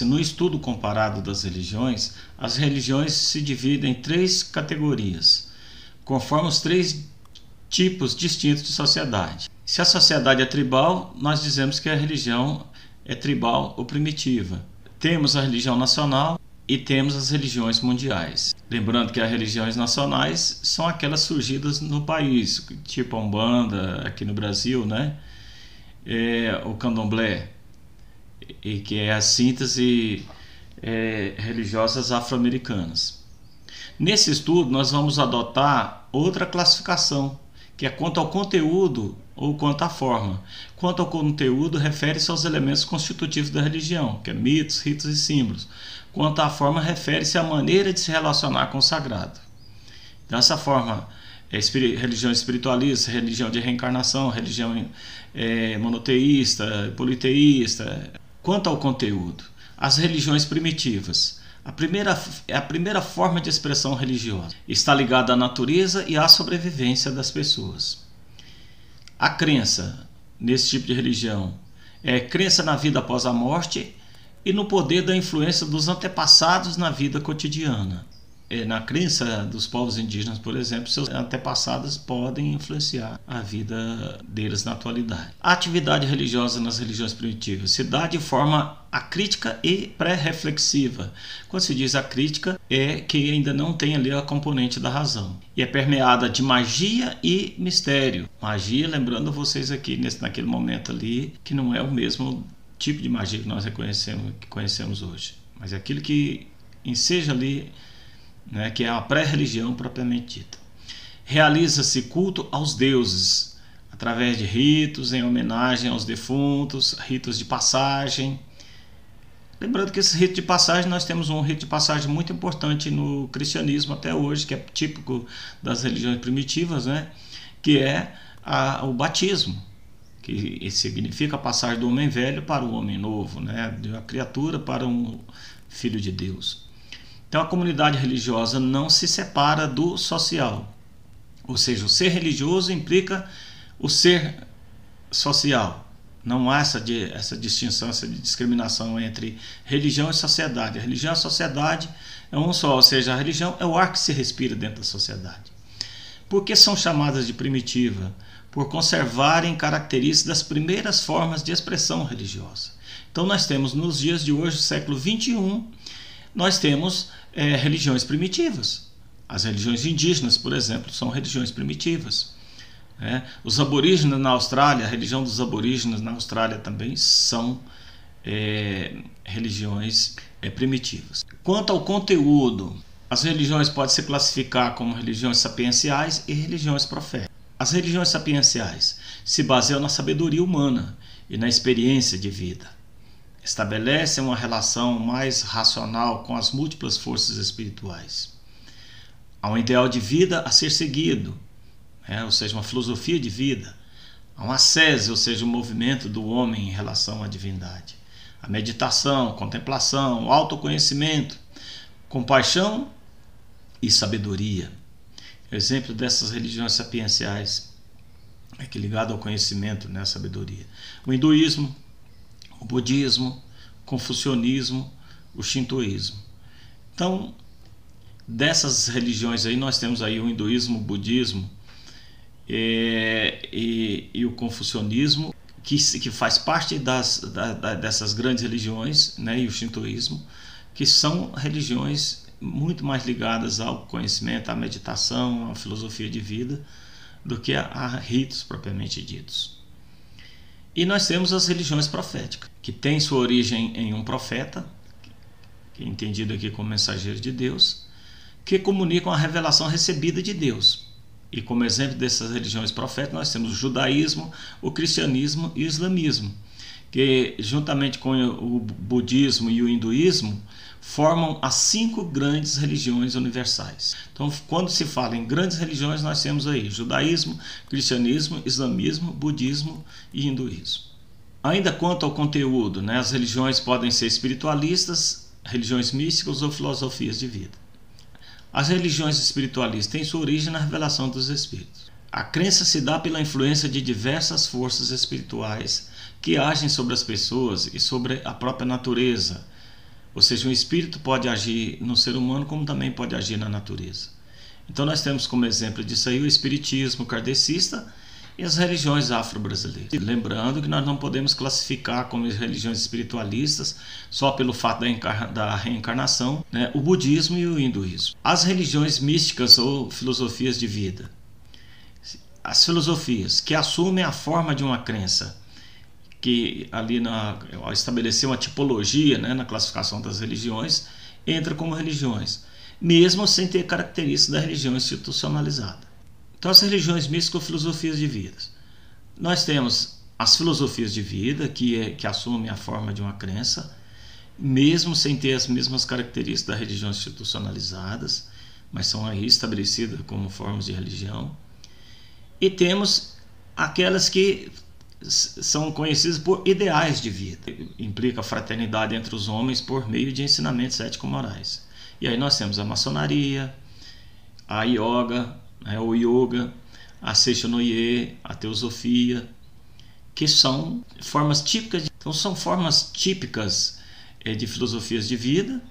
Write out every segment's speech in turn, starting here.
No estudo comparado das religiões, as religiões se dividem em 3 categorias, conforme os 3 tipos distintos de sociedade. Se a sociedade é tribal, nós dizemos que a religião é tribal ou primitiva. Temos a religião nacional e temos as religiões mundiais. Lembrando que as religiões nacionais são aquelas surgidas no país, tipo a Umbanda aqui no Brasil, né? O Candomblé, e que é a síntese religiosas afro-americanas. Nesse estudo nós vamos adotar outra classificação, que é quanto ao conteúdo ou quanto à forma. Quanto ao conteúdo, refere-se aos elementos constitutivos da religião, que é mitos, ritos e símbolos. Quanto à forma, refere-se à maneira de se relacionar com o sagrado. Dessa forma, religião espiritualista, religião de reencarnação, religião monoteísta, politeísta. Quanto ao conteúdo, as religiões primitivas. A primeira forma de expressão religiosa está ligada à natureza e à sobrevivência das pessoas. A crença nesse tipo de religião é crença na vida após a morte e no poder da influência dos antepassados na vida cotidiana. Na crença dos povos indígenas, por exemplo, seus antepassados podem influenciar a vida deles na atualidade. A atividade religiosa nas religiões primitivas se dá de forma acrítica e pré-reflexiva. Quando se diz acrítica, é que ainda não tem ali a componente da razão. E é permeada de magia e mistério. Magia, lembrando vocês aqui, naquele momento ali, que não é o mesmo tipo de magia que nós conhecemos hoje, mas é aquilo que enseja ali, que é a pré-religião propriamente dita. Realiza-se culto aos deuses, através de ritos em homenagem aos defuntos, ritos de passagem. Lembrando que esse rito de passagem, nós temos um rito de passagem muito importante no cristianismo até hoje, que é típico das religiões primitivas, que é o batismo, que significa a passagem do homem velho para o homem novo, de uma criatura para um filho de Deus. Então a comunidade religiosa não se separa do social, ou seja, o ser religioso implica o ser social. Não há essa distinção, essa discriminação entre religião e sociedade. A religião e a sociedade é um só, ou seja, a religião é o ar que se respira dentro da sociedade. Por que são chamadas de primitiva? Por conservarem características das primeiras formas de expressão religiosa. Então nós temos nos dias de hoje, século XXI, nós temos religiões primitivas. As religiões indígenas, por exemplo, são religiões primitivas. Os aborígenes na Austrália, a religião dos aborígenes na Austrália também são religiões primitivas. Quanto ao conteúdo, as religiões podem se classificar como religiões sapienciais e religiões proféticas. As religiões sapienciais se baseiam na sabedoria humana e na experiência de vida. Estabelecem uma relação mais racional com as múltiplas forças espirituais. Há um ideal de vida a ser seguido, ou seja, uma filosofia de vida. Há uma ascese, ou seja, um movimento do homem em relação à divindade. A meditação, contemplação, autoconhecimento, compaixão e sabedoria. Exemplo dessas religiões sapienciais é que ligado ao conhecimento, à sabedoria. O hinduísmo, o budismo, o confucionismo, o shintoísmo. Então, dessas religiões aí, nós temos aí o hinduísmo, o budismo e o confucionismo, que faz parte dessas grandes religiões, e o shintoísmo, que são religiões muito mais ligadas ao conhecimento, à meditação, à filosofia de vida, do que a ritos propriamente ditos. E nós temos as religiões proféticas, que têm sua origem em um profeta, que é entendido aqui como mensageiro de Deus, que comunicam a revelação recebida de Deus. E como exemplo dessas religiões proféticas, nós temos o judaísmo, o cristianismo e o islamismo, que juntamente com o budismo e o hinduísmo, formam as 5 grandes religiões universais. Então, quando se fala em grandes religiões, nós temos aí judaísmo, cristianismo, islamismo, budismo e hinduísmo. Ainda quanto ao conteúdo, as religiões podem ser espiritualistas, religiões místicas ou filosofias de vida. As religiões espiritualistas têm sua origem na revelação dos espíritos. A crença se dá pela influência de diversas forças espirituais que agem sobre as pessoas e sobre a própria natureza, Ou seja, o espírito pode agir no ser humano como também pode agir na natureza. Então nós temos como exemplo disso aí o espiritismo kardecista e as religiões afro-brasileiras. Lembrando que nós não podemos classificar como religiões espiritualistas só pelo fato da reencarnação, né, o budismo e o hinduísmo. As religiões místicas ou filosofias de vida. As filosofias que assumem a forma de uma crença, que ali ao estabelecer uma tipologia, né, na classificação das religiões, entra como religiões, mesmo sem ter características da religião institucionalizada. Então, as religiões místicas ou filosofias de vida. Nós temos as filosofias de vida, que assumem a forma de uma crença, mesmo sem ter as mesmas características das religiões institucionalizadas, mas são aí estabelecidas como formas de religião. E temos aquelas que são conhecidas por ideais de vida. Implica a fraternidade entre os homens por meio de ensinamentos ético-morais. E aí nós temos a maçonaria, a yoga, o yoga, a Seishonoye, a teosofia, que são formas típicas. Então são formas típicas de filosofias de vida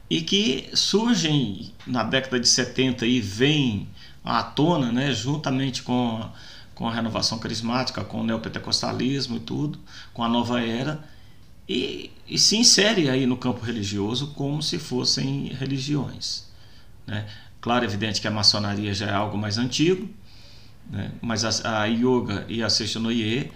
e que surgem na década de 70 e vêm à tona, né, juntamente com a renovação carismática, com o neopentecostalismo e tudo, com a nova era, e se insere aí no campo religioso como se fossem religiões, né? Claro, é evidente que a maçonaria já é algo mais antigo, né? Mas a yoga e a Seishonoye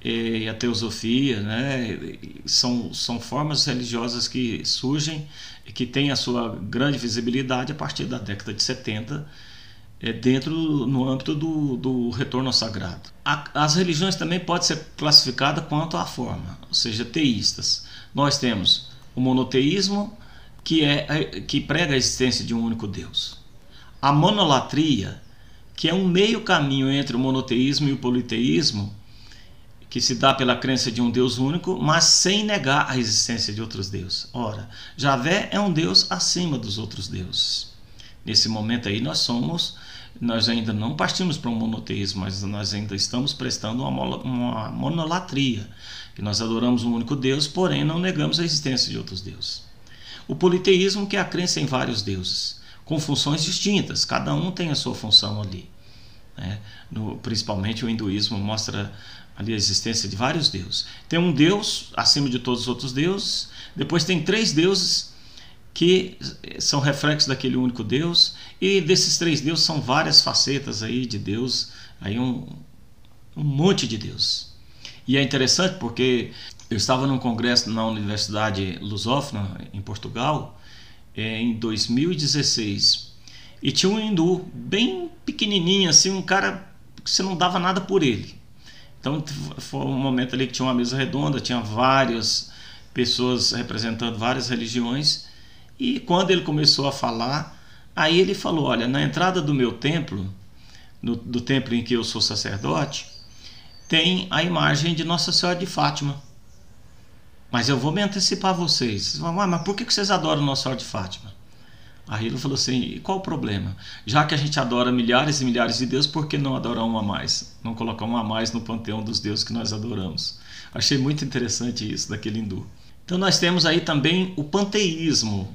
e a teosofia, né, são formas religiosas que surgem e que têm a sua grande visibilidade a partir da década de 70, no âmbito do retorno ao sagrado. As religiões também podem ser classificadas quanto à forma, ou seja, teístas. Nós temos o monoteísmo, que prega a existência de um único Deus. A monolatria, que é um meio caminho entre o monoteísmo e o politeísmo, que se dá pela crença de um Deus único, mas sem negar a existência de outros deuses. Ora, Javé é um Deus acima dos outros deuses. Nesse momento aí nós ainda não partimos para um monoteísmo, mas nós ainda estamos prestando uma monolatria, que nós adoramos um único Deus, porém não negamos a existência de outros deuses. O politeísmo, que é a crença em vários deuses, com funções distintas, cada um tem a sua função ali, né? Principalmente o hinduísmo mostra ali a existência de vários deuses. Tem um Deus acima de todos os outros deuses, depois tem 3 deuses que são reflexos daquele único Deus, e desses 3 deuses são várias facetas aí de Deus, aí um monte de Deus. E é interessante porque eu estava num congresso na Universidade Lusófona, em Portugal, em 2016, e tinha um hindu bem pequenininho, assim, um cara que você não dava nada por ele. Então foi um momento ali que tinha uma mesa redonda, tinha várias pessoas representando várias religiões. E quando ele começou a falar, aí ele falou: olha, na entrada do meu templo, do templo em que eu sou sacerdote, tem a imagem de Nossa Senhora de Fátima. Mas eu vou me antecipar a vocês. Vocês vão, mas por que vocês adoram Nossa Senhora de Fátima? Aí ele falou assim: e qual o problema? Já que a gente adora milhares e milhares de deuses, por que não adorar um a mais? Não colocar um a mais no panteão dos deuses que nós adoramos? Achei muito interessante isso daquele hindu. Então nós temos aí também o panteísmo,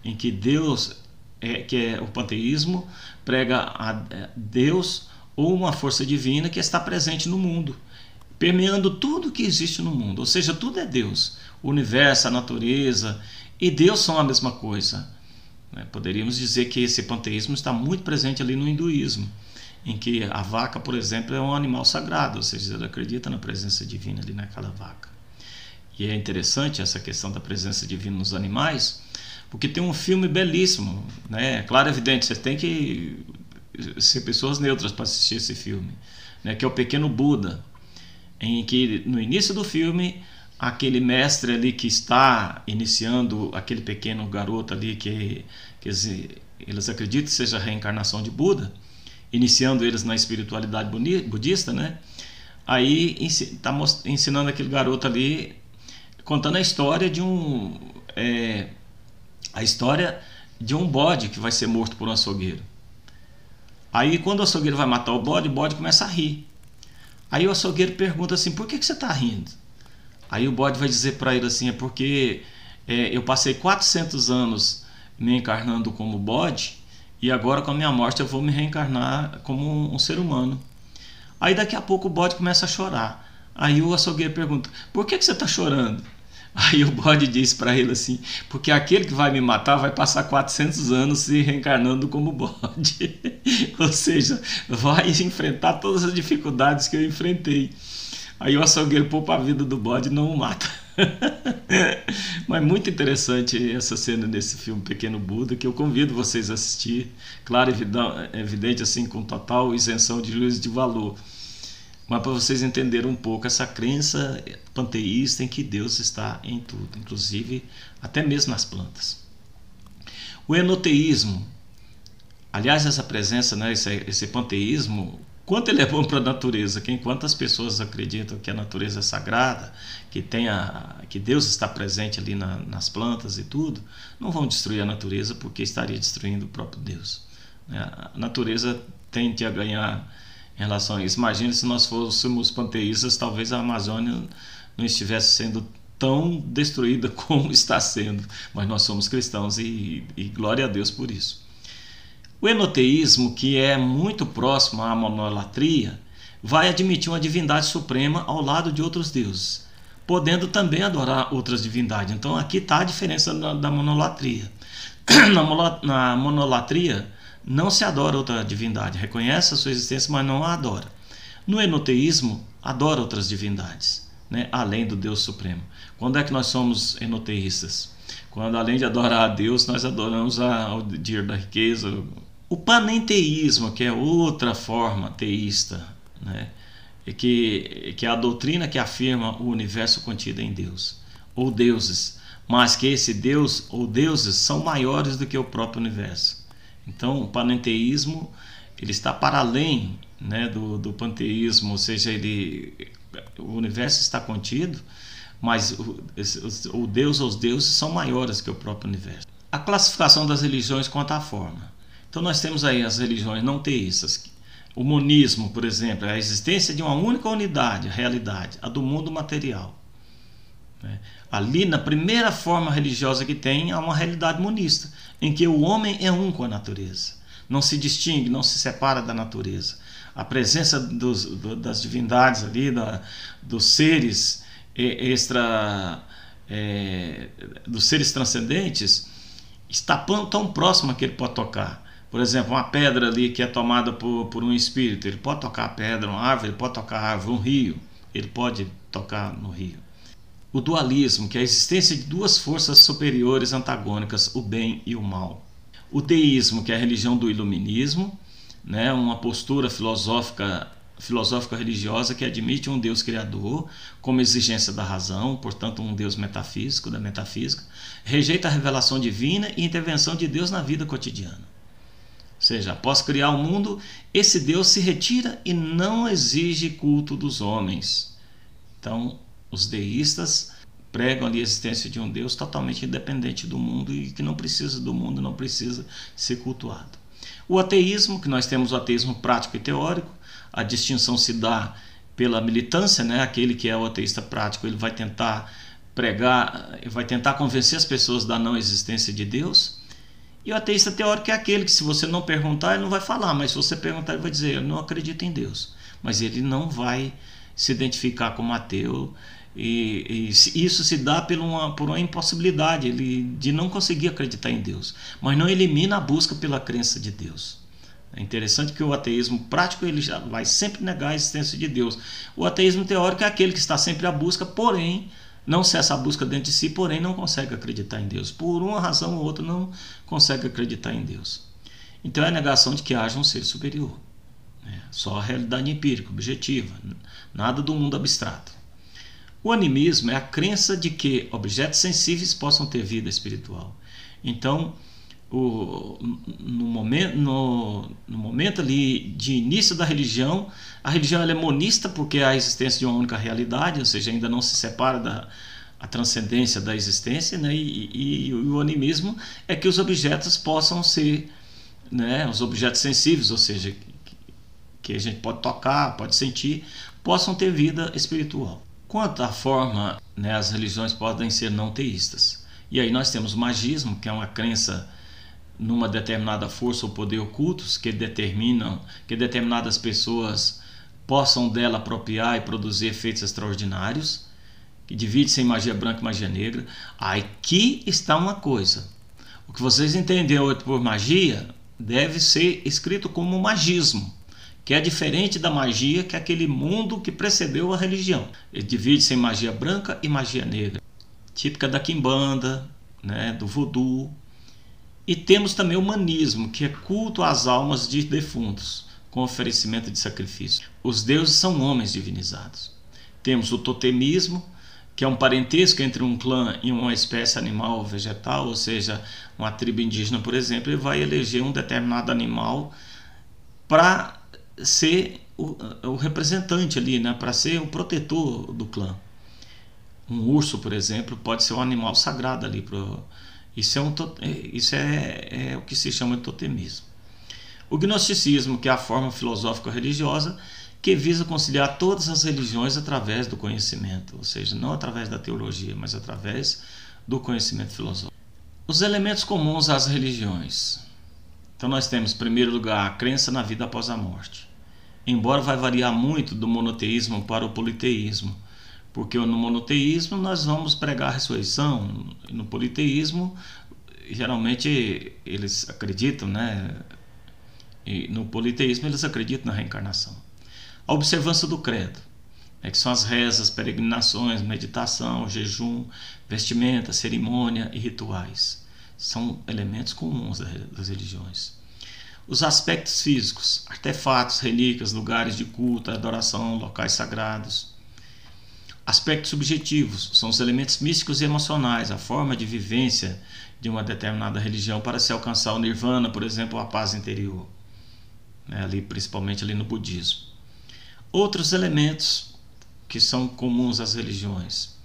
em que Deus, o panteísmo, prega a Deus ou uma força divina que está presente no mundo, permeando tudo que existe no mundo. Ou seja, tudo é Deus. O universo, a natureza e Deus são a mesma coisa. Poderíamos dizer que esse panteísmo está muito presente ali no hinduísmo, em que a vaca, por exemplo, é um animal sagrado, ou seja, ele acredita na presença divina ali naquela vaca. E é interessante essa questão da presença divina nos animais, porque tem um filme belíssimo, né? Claro, evidente, você tem que ser pessoas neutras para assistir esse filme, né? Que é o Pequeno Buda, em que no início do filme, aquele mestre ali que está iniciando aquele pequeno garoto ali que eles acreditam que seja a reencarnação de Buda, iniciando eles na espiritualidade budista, né? Aí está ensinando aquele garoto ali, contando a história de um bode que vai ser morto por um açougueiro. Aí quando o açougueiro vai matar o bode começa a rir. Aí o açougueiro pergunta assim: por que você está rindo? Aí o bode vai dizer para ele assim: é porque eu passei 400 anos me encarnando como bode, e agora com a minha morte eu vou me reencarnar como um ser humano. Aí daqui a pouco o bode começa a chorar. Aí o açougueiro pergunta: por que você está chorando? Aí o bode diz para ele assim: porque aquele que vai me matar vai passar 400 anos se reencarnando como bode. Ou seja, vai enfrentar todas as dificuldades que eu enfrentei. Aí o açougueiro poupa a vida do bode e não o mata. Mas muito interessante essa cena desse filme Pequeno Buda, que eu convido vocês a assistir. Claro, evidente, assim, com total isenção de juízo de valor, mas para vocês entenderem um pouco essa crença panteísta em que Deus está em tudo, inclusive até mesmo nas plantas. O enoteísmo, aliás, essa presença, né, esse panteísmo, quanto ele é bom para a natureza, que enquanto as pessoas acreditam que a natureza é sagrada, que Deus está presente ali nas plantas e tudo, não vão destruir a natureza, porque estaria destruindo o próprio Deus. A natureza tende a ganhar em relação a isso. Imagine se nós fôssemos panteístas, talvez a Amazônia não estivesse sendo tão destruída como está sendo, mas nós somos cristãos e glória a Deus por isso. O enoteísmo, que é muito próximo à monolatria, vai admitir uma divindade suprema ao lado de outros deuses, podendo também adorar outras divindades. Então aqui está a diferença da monolatria. Na monolatria não se adora outra divindade, reconhece a sua existência, mas não a adora. No enoteísmo, adora outras divindades, né, além do Deus Supremo. Quando é que nós somos enoteístas? Quando, além de adorar a Deus, nós adoramos ao dinheiro da riqueza. O panenteísmo, que é outra forma teísta, né, que é a doutrina que afirma o universo contido em Deus, ou deuses, mas que esse Deus ou deuses são maiores do que o próprio universo. Então, o panenteísmo ele está para além, né, do panteísmo, ou seja, o universo está contido, mas o Deus ou os deuses são maiores que o próprio universo. A classificação das religiões quanto à forma. Então, nós temos aí as religiões não teístas. O monismo, por exemplo, é a existência de uma única unidade, a realidade, a do mundo material. Ali, na primeira forma religiosa que tem, há uma realidade monista, em que o homem é um com a natureza, não se distingue, não se separa da natureza. A presença das divindades ali, dos seres dos seres transcendentes, está tão próximo que ele pode tocar. Por exemplo, uma pedra ali que é tomada por um espírito, ele pode tocar a pedra, uma árvore, ele pode tocar a árvore, um rio, ele pode tocar no rio. O dualismo, que é a existência de duas forças superiores antagônicas, o bem e o mal. O teísmo, que é a religião do iluminismo, né, uma postura filosófica religiosa que admite um Deus criador como exigência da razão, portanto um Deus metafísico, da metafísica, rejeita a revelação divina e intervenção de Deus na vida cotidiana. Ou seja, após criar o mundo, esse Deus se retira e não exige culto dos homens. Então, os deístas pregam ali a existência de um Deus totalmente independente do mundo e que não precisa do mundo, não precisa ser cultuado. O ateísmo, que nós temos o ateísmo prático e teórico, a distinção se dá pela militância, né? Aquele que é o ateísta prático, ele vai tentar pregar, vai tentar convencer as pessoas da não existência de Deus. E o ateísta teórico é aquele que, se você não perguntar, ele não vai falar, mas se você perguntar, ele vai dizer: eu não acredito em Deus. Mas ele não vai se identificar como ateu. E isso se dá por uma impossibilidade de não conseguir acreditar em Deus, mas não elimina a busca pela crença de Deus. É interessante que o ateísmo prático ele já vai sempre negar a existência de Deus. O ateísmo teórico é aquele que está sempre à busca, porém não cessa a busca dentro de si, porém não consegue acreditar em Deus. Por uma razão ou outra não consegue acreditar em Deus. Então é a negação de que haja um ser superior. Só a realidade empírica, objetiva, nada do mundo abstrato. O animismo é a crença de que objetos sensíveis possam ter vida espiritual. Então, no momento ali de início da religião, a religião ela é monista porque há a existência de uma única realidade, ou seja, ainda não se separa a transcendência da existência, né? E o animismo é que os objetos possam ser, né, os objetos sensíveis, ou seja, que a gente pode tocar, pode sentir, possam ter vida espiritual. Quanto à forma, né, as religiões podem ser não teístas. E aí nós temos o magismo, que é uma crença numa determinada força ou poder ocultos que determinam que determinadas pessoas possam dela apropriar e produzir efeitos extraordinários, que divide-se em magia branca e magia negra. Aqui está uma coisa: o que vocês entendem hoje por magia deve ser escrito como magismo, que é diferente da magia, que é aquele mundo que precedeu a religião. Ele divide-se em magia branca e magia negra, típica da quimbanda, né, do voodoo. E temos também o humanismo, que é culto às almas de defuntos, com oferecimento de sacrifício. Os deuses são homens divinizados. Temos o totemismo, que é um parentesco entre um clã e uma espécie animal ou vegetal, ou seja, uma tribo indígena, por exemplo, ele vai eleger um determinado animal para ser o representante ali, né, para ser o protetor do clã. Um urso, por exemplo, pode ser um animal sagrado ali. Isso é o que se chama de totemismo. O gnosticismo, que é a forma filosófico-religiosa que visa conciliar todas as religiões através do conhecimento, ou seja, não através da teologia, mas através do conhecimento filosófico. Os elementos comuns às religiões. Então nós temos, em primeiro lugar, a crença na vida após a morte. Embora vai variar muito do monoteísmo para o politeísmo, porque no monoteísmo nós vamos pregar a ressurreição, no politeísmo geralmente eles acreditam, né? E no politeísmo eles acreditam na reencarnação. A observância do credo, que são as rezas, peregrinações, meditação, jejum, vestimenta, cerimônia e rituais. São elementos comuns das religiões. Os aspectos físicos, artefatos, relíquias, lugares de culto, adoração, locais sagrados. Aspectos subjetivos, são os elementos místicos e emocionais, a forma de vivência de uma determinada religião para se alcançar o nirvana, por exemplo, a paz interior, né, ali, principalmente ali no budismo. Outros elementos que são comuns às religiões: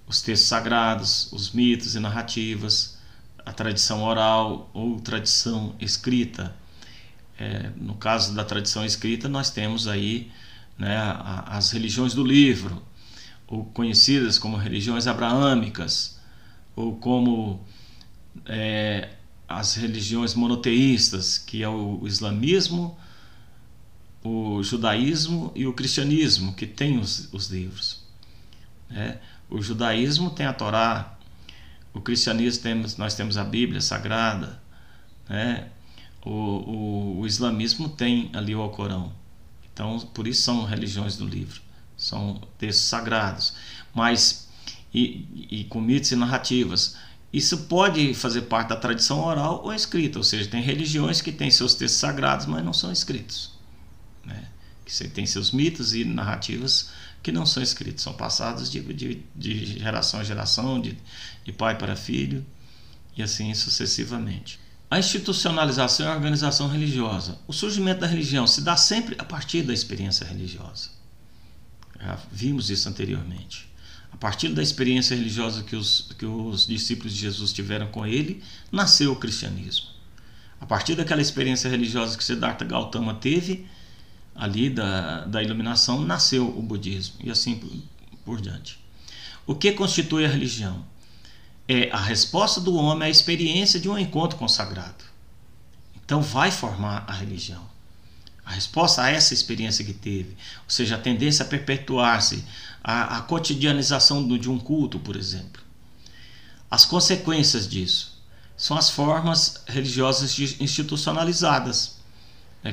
os textos sagrados, os mitos e narrativas, a tradição oral ou tradição escrita. No caso da tradição escrita, nós temos aí, né, as religiões do livro, ou conhecidas como religiões abraâmicas, ou como as religiões monoteístas, que é o islamismo, o judaísmo e o cristianismo, que tem os livros. O judaísmo tem a Torá, o cristianismo nós temos a Bíblia Sagrada, né? O islamismo tem ali o Alcorão. Então, por isso são religiões do livro, são textos sagrados, mas e com mitos e narrativas. Isso pode fazer parte da tradição oral ou escrita, ou seja, tem religiões que têm seus textos sagrados, mas não são escritos, né? Que tem seus mitos e narrativas que não são escritos, são passados de geração a geração, de pai para filho, e assim sucessivamente. A institucionalização e a organização religiosa. O surgimento da religião se dá sempre a partir da experiência religiosa. Já vimos isso anteriormente. A partir da experiência religiosa que os discípulos de Jesus tiveram com ele, nasceu o cristianismo. A partir daquela experiência religiosa que Siddhartha Gautama teve, ali da iluminação, nasceu o budismo, e assim por diante. O que constitui a religião? É a resposta do homem à experiência de um encontro com o sagrado. Então vai formar a religião. A resposta a essa experiência que teve, ou seja, a tendência a perpetuar-se, a cotidianização de um culto, por exemplo. As consequências disso são as formas religiosas institucionalizadas,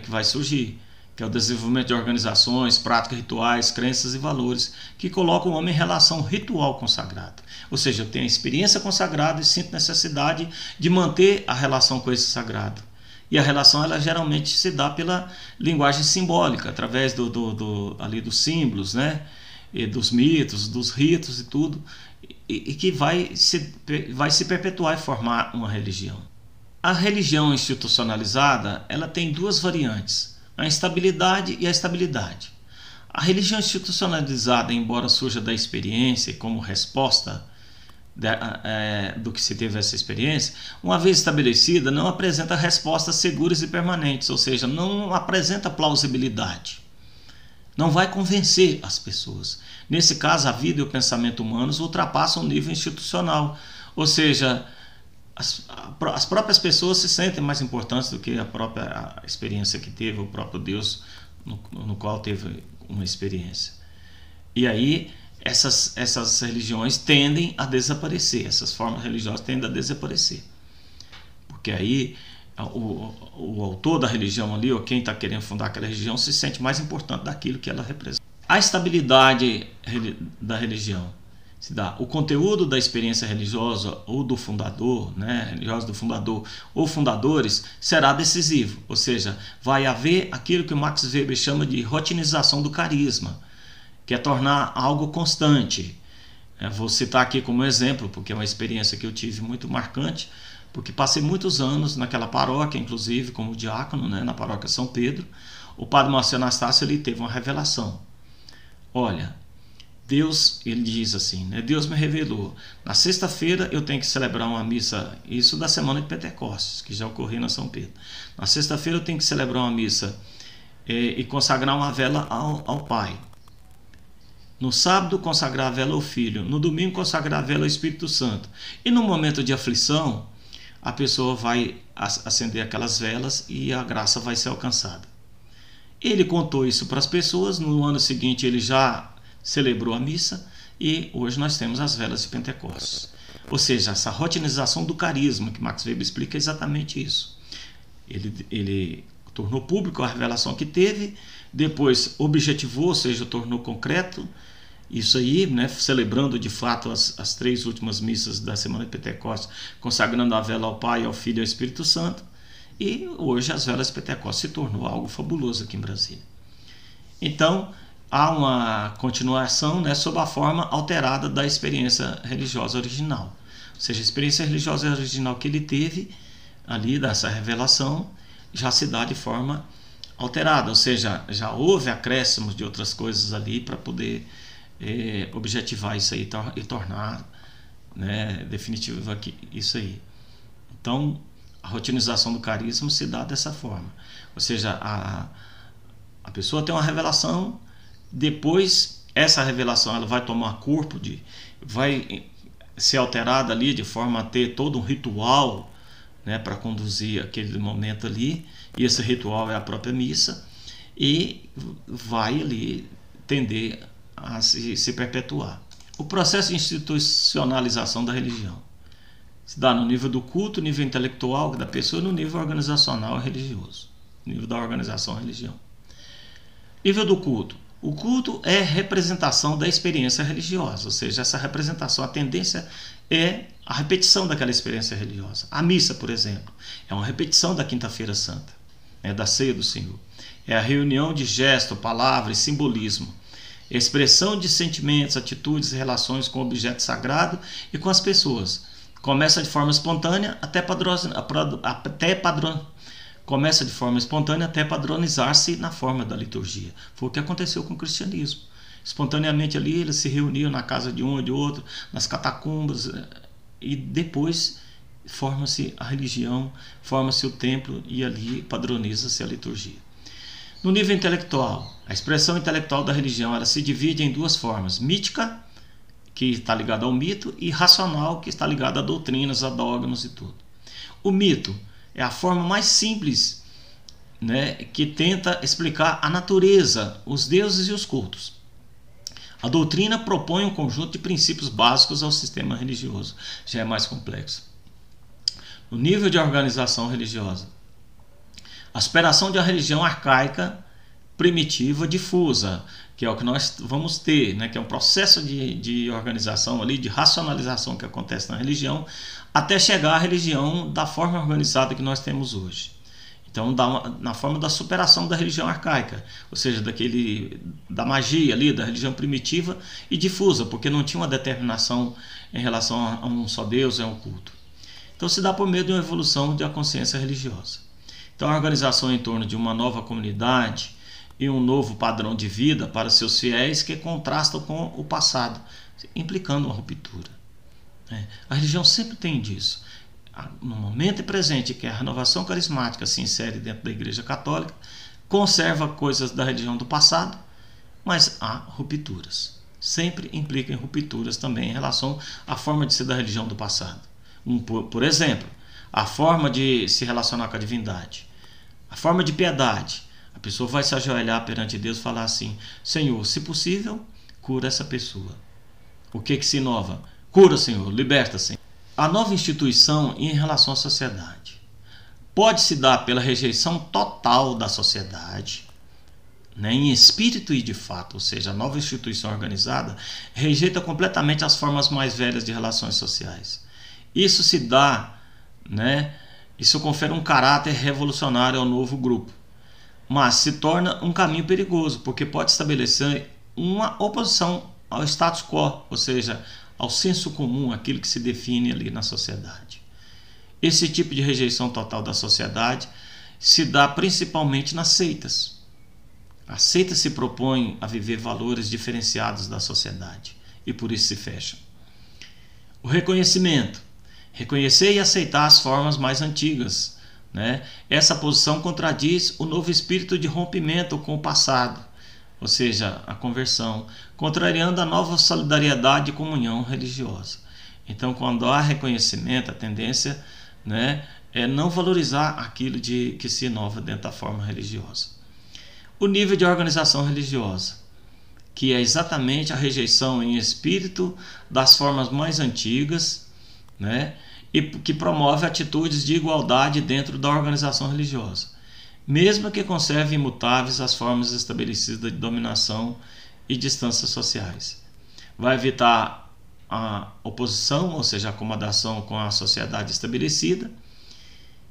que vai surgir, que é o desenvolvimento de organizações, práticas rituais, crenças e valores que colocam o homem em relação ritual com o sagrado. Ou seja, eu tenho a experiência com o sagrado e sinto necessidade de manter a relação com esse sagrado. E a relação, ela geralmente se dá pela linguagem simbólica, através ali dos símbolos, né? E dos mitos, dos ritos e tudo, e que vai se perpetuar e formar uma religião. A religião institucionalizada, ela tem duas variantes: a instabilidade e a estabilidade. A religião institucionalizada, embora surja da experiência e como resposta do que se teve essa experiência, uma vez estabelecida, não apresenta respostas seguras e permanentes, ou seja, não apresenta plausibilidade. Não vai convencer as pessoas. Nesse caso, a vida e o pensamento humanos ultrapassam o nível institucional, Ou seja, as próprias pessoas se sentem mais importantes do que a experiência que teve o próprio Deus no qual teve uma experiência. E aí essas religiões tendem a desaparecer, essas formas religiosas tendem a desaparecer. Porque aí o autor da religião ali, ou quem está querendo fundar aquela religião, se sente mais importante daquilo que ela representa. A estabilidade da religião se dá. O conteúdo da experiência religiosa ou do fundador, né, religiosa do fundador ou fundadores, será decisivo. Ou seja, vai haver aquilo que o Max Weber chama de rotinização do carisma, que é tornar algo constante. Vou citar aqui como exemplo, porque é uma experiência que eu tive muito marcante, porque passei muitos anos naquela paróquia, inclusive como diácono, né, na paróquia São Pedro. O padre Márcio Anastácio ele teve uma revelação. Olha, Deus, ele diz assim, né, Deus me revelou, na sexta-feira eu tenho que celebrar uma missa, isso da semana de Pentecostes, que já ocorreu na São Pedro. Na sexta-feira eu tenho que celebrar uma missa e consagrar uma vela ao Pai. No sábado, consagrar a vela ao Filho. No domingo, consagrar a vela ao Espírito Santo. E no momento de aflição, a pessoa vai acender aquelas velas e a graça vai ser alcançada. Ele contou isso para as pessoas. No ano seguinte, ele já celebrou a missa. E hoje nós temos as velas de Pentecostes. Ou seja, essa rotinização do carisma, que Max Weber explica é exatamente isso. Ele tornou público a revelação que teve, depois objetivou, ou seja, tornou concreto isso aí, né, celebrando de fato as 3 últimas missas da semana de Pentecostes, consagrando a vela ao Pai, ao Filho e ao Espírito Santo, e hoje as velas de Pentecostes se tornou algo fabuloso aqui em Brasília. Então, há uma continuação, né, sob a forma alterada da experiência religiosa original. Ou seja, a experiência religiosa original que ele teve ali, dessa revelação, já se dá de forma alterada, ou seja, já houve acréscimos de outras coisas ali para poder objetivar isso aí e tornar, né, definitivo aqui, isso aí. Então, a rotinização do carisma se dá dessa forma. Ou seja, a pessoa tem uma revelação, depois essa revelação ela vai tomar corpo, vai ser alterada ali de forma a ter todo um ritual, né, para conduzir aquele momento ali, e esse ritual é a própria missa, e vai ali tender a se perpetuar. O processo de institucionalização da religião se dá no nível do culto, nível intelectual da pessoa, e no nível organizacional e religioso, nível da organização e religião. Nível do culto. O culto é representação da experiência religiosa, ou seja, essa representação, a tendência é a repetição daquela experiência religiosa. A missa, por exemplo, é uma repetição da Quinta-feira Santa, da ceia do Senhor. É a reunião de gesto, palavra e simbolismo, expressão de sentimentos, atitudes e relações com o objeto sagrado e com as pessoas. Começa de forma espontânea até padronizar-se na forma da liturgia. Foi o que aconteceu com o cristianismo. Espontaneamente ali eles se reuniam na casa de um e de outro, nas catacumbas, e depois forma-se a religião, forma-se o templo e ali padroniza-se a liturgia. No nível intelectual, a expressão intelectual da religião ela se divide em 2 formas: mítica, que está ligada ao mito, e racional, que está ligada a doutrinas, a dogmas e tudo. O mito é a forma mais simples, né, que tenta explicar a natureza, os deuses e os cultos. A doutrina propõe um conjunto de princípios básicos ao sistema religioso, já é mais complexo. No nível de organização religiosa, a superação de uma religião arcaica, primitiva, difusa, que é o que nós vamos ter, né, que é um processo de organização ali, de racionalização que acontece na religião, até chegar à religião da forma organizada que nós temos hoje. Então, na forma da superação da religião arcaica, ou seja, da magia ali, da religião primitiva e difusa, porque não tinha uma determinação em relação a um só Deus, a um culto. Então, se dá por meio de uma evolução da consciência religiosa. Então, a organização em torno de uma nova comunidade e um novo padrão de vida para seus fiéis que contrastam com o passado, implicando uma ruptura. A religião sempre tem disso. No momento presente que a renovação carismática se insere dentro da Igreja Católica, conserva coisas da religião do passado, mas há rupturas. Sempre implica em rupturas também em relação à forma de ser da religião do passado. Por exemplo, a forma de se relacionar com a divindade, a forma de piedade. A pessoa vai se ajoelhar perante Deus e falar assim: Senhor, se possível, cura essa pessoa. O que se inova? Cura, Senhor, liberta, Senhor. A nova instituição em relação à sociedade pode se dar pela rejeição total da sociedade, né, em espírito e de fato, ou seja, a nova instituição organizada rejeita completamente as formas mais velhas de relações sociais. Isso se dá, né, isso confere um caráter revolucionário ao novo grupo, mas se torna um caminho perigoso, porque pode estabelecer uma oposição ao status quo, ou seja, ao senso comum, aquilo que se define ali na sociedade. Esse tipo de rejeição total da sociedade se dá principalmente nas seitas. As seitas se propõem a viver valores diferenciados da sociedade e por isso se fecham. O reconhecimento. Reconhecer e aceitar as formas mais antigas, né? Essa posição contradiz o novo espírito de rompimento com o passado, ou seja, a conversão, contrariando a nova solidariedade e comunhão religiosa. Então, quando há reconhecimento, a tendência, né, é não valorizar aquilo que se inova dentro da forma religiosa. O nível de organização religiosa, que é exatamente a rejeição em espírito das formas mais antigas, né, e que promove atitudes de igualdade dentro da organização religiosa, mesmo que conserve imutáveis as formas estabelecidas de dominação e distâncias sociais. Vai evitar a oposição, ou seja, a acomodação com a sociedade estabelecida,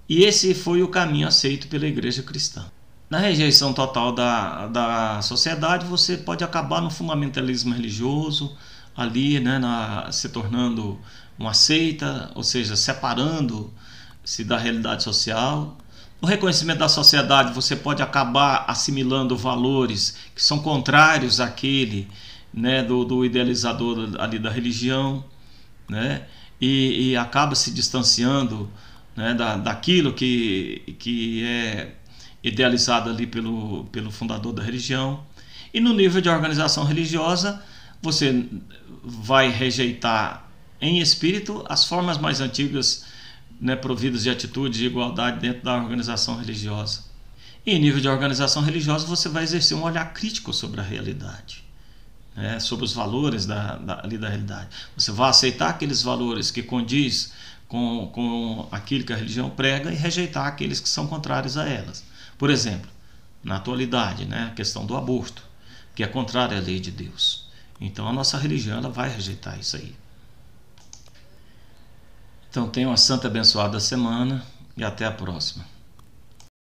e esse foi o caminho aceito pela Igreja cristã. Na rejeição total da sociedade, você pode acabar no fundamentalismo religioso, ali, né, se tornando uma seita, ou seja, separando-se da realidade social. No reconhecimento da sociedade, você pode acabar assimilando valores que são contrários àquele, né, do idealizador ali da religião, né, e acaba se distanciando, né, daquilo que é idealizado ali pelo fundador da religião. E no nível de organização religiosa, você vai rejeitar em espírito as formas mais antigas, né, providas de atitude de igualdade dentro da organização religiosa. E em nível de organização religiosa, você vai exercer um olhar crítico sobre a realidade, né, sobre os valores ali da realidade. Você vai aceitar aqueles valores que condiz com aquilo que a religião prega e rejeitar aqueles que são contrários a elas. Por exemplo, na atualidade, né, a questão do aborto, que é contrária à lei de Deus. Então a nossa religião ela vai rejeitar isso aí. Então tenha uma santa abençoada semana e até a próxima.